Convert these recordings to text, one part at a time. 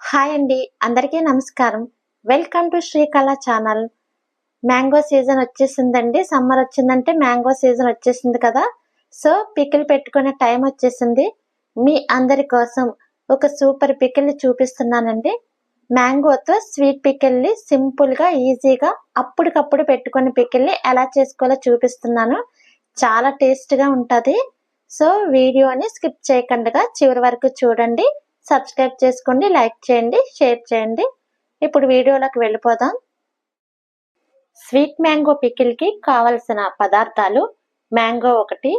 Hi అండి, అందరికీ నమస్కారం. Welcome to Srikala channel. Mango season వచ్చేసిందండి. సమ్మర్ వచ్చిందంటే మ్యాంగో సీజన్ వచ్చేసింది కదా. సో పికిల్ పెట్టుకునే టైం వచ్చేసింది. మీ అందరి కోసం ఒక సూపర్ పికిల్ చూపిస్తున్నానండి. మ్యాంగోతో స్వీట్ పికిల్ని సింపుల్గా ఈజీగా అప్పటికప్పుడు పెట్టుకునే పికిల్ని ఎలా చేసుకోవాలో చూపిస్తున్నాను. చాలా టేస్ట్గా ఉంటుంది. సో వీడియోని స్కిప్ చేయకుండా చివరి వరకు చూడండి. సబ్స్క్రైబ్ చేసుకోండి, లైక్ చేయండి, షేర్ చేయండి. ఇప్పుడు వీడియోలోకి వెళ్ళిపోదాం. స్వీట్ మ్యాంగో పికిల్కి కావలసిన పదార్థాలు: మ్యాంగో 1,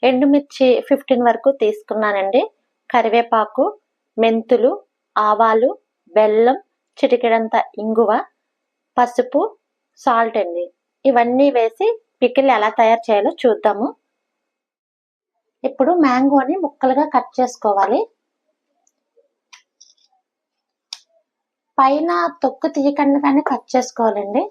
ఎండుమిర్చి 15 వరకు తీసుకున్నానండి, కరివేపాకు, మెంతులు, ఆవాలు, బెల్లం, చిటికెడంత ఇంగువ, పసుపు, సాల్ట్ అండి. ఇవన్నీ వేసి పికిల్ ఎలా తయారు చేయాలో చూద్దాము. ఇప్పుడు మ్యాంగోని ముక్కలుగా కట్ చేసుకోవాలి. పైన తొక్కు తీయకుండానే కట్ చేసుకోవాలండి.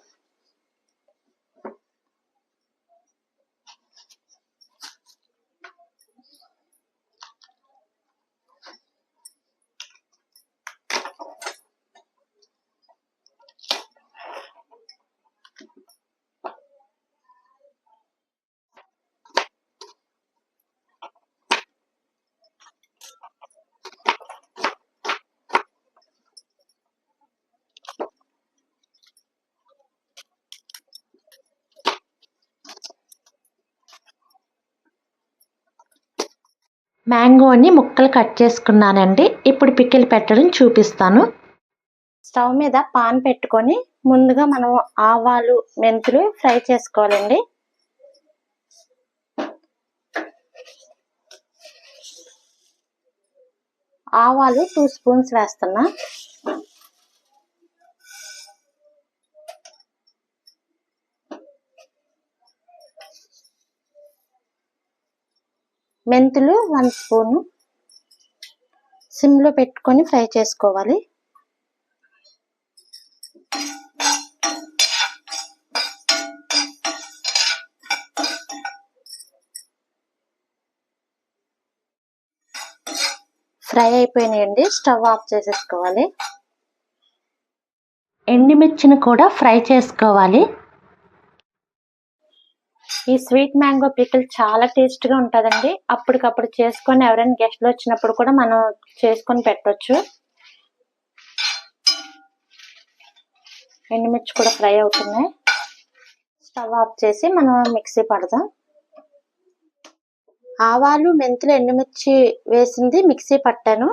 మ్యాంగోని ముక్కలు కట్ చేసుకున్నానండి. ఇప్పుడు పికిల్ పెట్టడం చూపిస్తాను. స్టవ్ మీద పాన్ పెట్టుకొని ముందుగా మనం ఆవాలు, మెంతులు ఫ్రై చేసుకోవాలండి. ఆవాలు 2 స్పూన్స్ వేస్తున్నా. మెంతులు 1 స్పూను. సిమ్లో పెట్టుకొని ఫ్రై చేసుకోవాలి. ఫ్రై అయిపోయినాయండి, స్టవ్ ఆఫ్ చేసేసుకోవాలి. ఎండుమిర్చిని కూడా ఫ్రై చేసుకోవాలి. ఈ స్వీట్ మ్యాంగో పికిల్ చాలా టేస్ట్గా ఉంటుందండి. అప్పటికప్పుడు చేసుకొని ఎవరైనా గెస్ట్లు వచ్చినప్పుడు కూడా మనం చేసుకొని పెట్టవచ్చు. ఎండుమిర్చి కూడా ఫ్రై అవుతున్నాయి. స్టవ్ ఆఫ్ చేసి మనం మిక్సీ పడదాం. ఆవాలు, మెంతులు, ఎండుమిర్చి వేసింది మిక్సీ పట్టాను.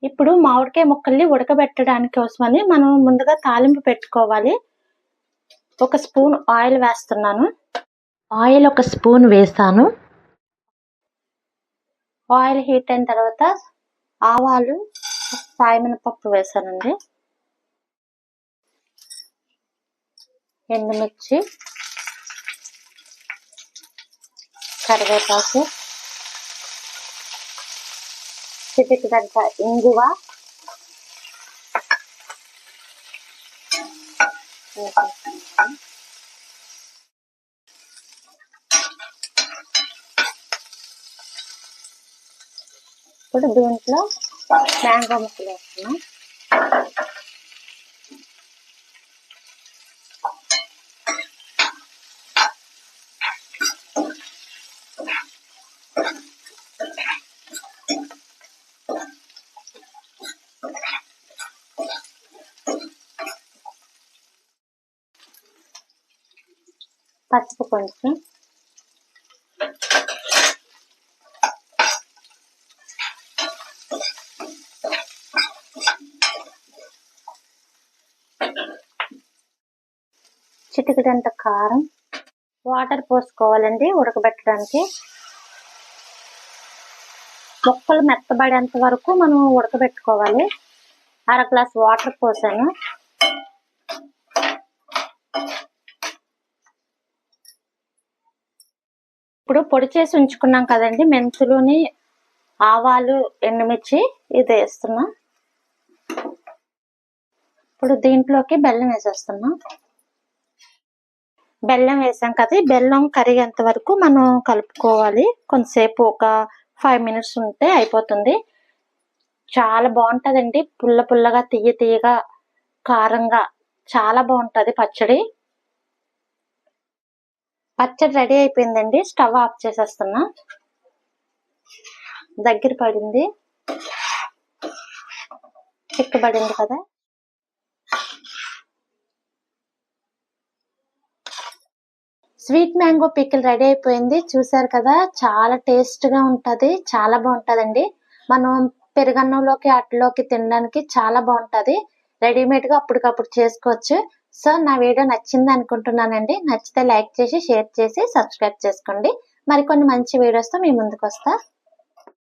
ఇప్పుడు మామిడికాయ ముక్కల్ని ఉడకబెట్టడానికి కోసమని మనం ముందుగా తాలింపు పెట్టుకోవాలి. 1 స్పూన్ ఆయిల్ వేస్తున్నాను. ఆయిల్ 1 స్పూన్ వేసాను. ఆయిల్ హీట్ అయిన తర్వాత ఆవాలు, సాయమినపప్పు వేసానండి. ఎండుమిర్చి, కరివేపాకు, చిటికెడంత ఇంగువ, ఇప్పుడు దీంట్లో మ్యాంగో ముక్కలు వేస్తున్నాం. పసుపు కొంచెం, చిటికెడంత కారం, వాటర్ పోసుకోవాలండి ఉడకబెట్టడానికి. ముక్కలు మెత్తబడేంత వరకు మనం ఉడకబెట్టుకోవాలి. 1/2 గ్లాస్ వాటర్ పోసాను. ఇప్పుడు పొడి చేసి ఉంచుకున్నాం కదండి, మెంతులుని, ఆవాలు, ఎండుమిర్చి, ఇది వేస్తున్నా. ఇప్పుడు దీంట్లోకి బెల్లం వేసేస్తున్నా. బెల్లం వేసాం కదా, బెల్లం కరిగేంత వరకు మనం కలుపుకోవాలి. కొంతసేపు ఒక 5 minutes ఉంటే అయిపోతుంది. చాలా బాగుంటదండి. పుల్ల పుల్లగా, తియ్య తియ్యగా, కారంగా చాలా బాగుంటది పచ్చడి. పచ్చడి రెడీ అయిపోయిందండి. స్టవ్ ఆఫ్ చేసేస్తున్నా. దగ్గర పడింది, చిక్కబడింది కదా. స్వీట్ మ్యాంగో పికిల్ రెడీ అయిపోయింది. చూసారు కదా, చాలా టేస్ట్ గా ఉంటది, చాలా బాగుంటదండి. మనం పెరుగన్నంలోకి అట్లోకి తినడానికి చాలా బాగుంటది. రెడీమేడ్ గా అప్పటికప్పుడు చేసుకోవచ్చు. సో నా వీడియో నచ్చింది అనుకుంటున్నానండి. నచ్చితే లైక్ చేసి, షేర్ చేసి, సబ్స్క్రైబ్ చేసుకోండి. మరికొన్ని మంచి వీడియోస్ తో మీ ముందుకు వస్తా.